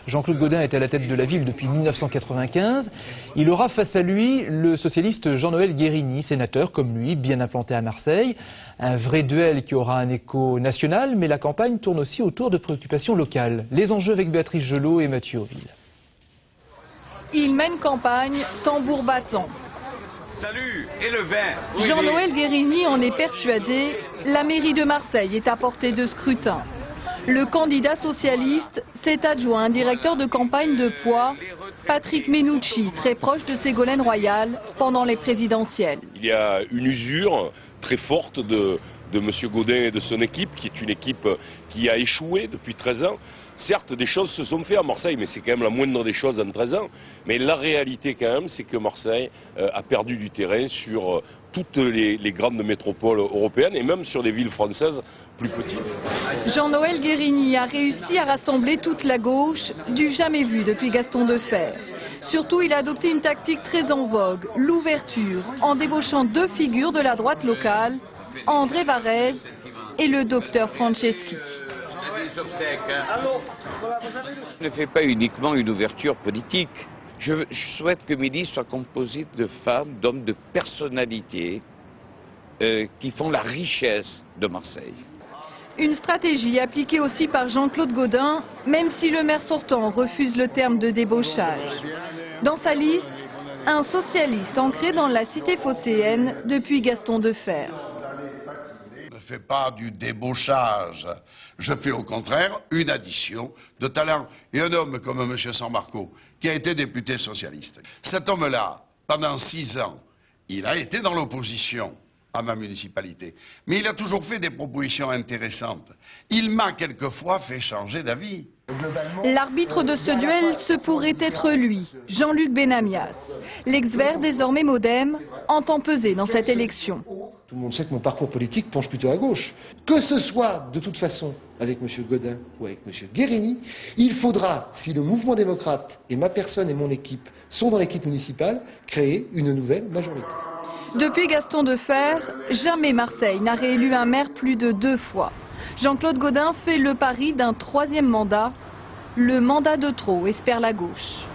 Jean-Claude Gaudin est à la tête de la ville depuis 1995. Il aura face à lui le socialiste Jean-Noël Guérini, sénateur comme lui, bien implanté à Marseille. Un vrai duel qui aura un écho national, mais la campagne tourne aussi autour de préoccupations locales. Les enjeux avec Béatrice Gelot et Mathieu Auville. Il mène campagne, tambour battant. Salut, et le vin. Jean-Noël Guérini en est persuadé, la mairie de Marseille est à portée de scrutin. Le candidat socialiste s'est adjoint un directeur de campagne de poids, Patrick Menucci, très proche de Ségolène Royal pendant les présidentielles. Il y a une usure très forte de M. Gaudin et de son équipe, qui est une équipe qui a échoué depuis 13 ans. Certes, des choses se sont faites à Marseille, mais c'est quand même la moindre des choses en 13 ans. Mais la réalité quand même, c'est que Marseille a perdu du terrain sur toutes les grandes métropoles européennes et même sur des villes françaises plus petites. Jean-Noël Guérini a réussi à rassembler toute la gauche, du jamais vu depuis Gaston Defferre. Surtout, il a adopté une tactique très en vogue, l'ouverture, en débauchant deux figures de la droite locale, André Varèse et le docteur Franceschi. Je ne fais pas uniquement une ouverture politique. Je souhaite que mes listes soient composées de femmes, d'hommes, de personnalités qui font la richesse de Marseille. Une stratégie appliquée aussi par Jean-Claude Gaudin, même si le maire sortant refuse le terme de débauchage. Dans sa liste, un socialiste ancré dans la cité phocéenne depuis Gaston Defferre. Je ne fais pas du débauchage, je fais au contraire une addition de talent. Et un homme comme M. Sammarco, qui a été député socialiste, cet homme-là, pendant 6 ans, il a été dans l'opposition à ma municipalité, mais il a toujours fait des propositions intéressantes. Il m'a quelquefois fait changer d'avis. L'arbitre de ce duel, ce pourrait être lui, Jean-Luc Benamias. L'ex-vert, désormais MoDem, entend peser dans cette élection. Tout le monde sait que mon parcours politique penche plutôt à gauche. Que ce soit de toute façon avec M. Gaudin ou avec M. Guérini, il faudra, si le mouvement démocrate et ma personne et mon équipe sont dans l'équipe municipale, créer une nouvelle majorité. Depuis Gaston Defferre, jamais Marseille n'a réélu un maire plus de 2 fois. Jean-Claude Gaudin fait le pari d'un 3e mandat. Le mandat de trop, espère la gauche.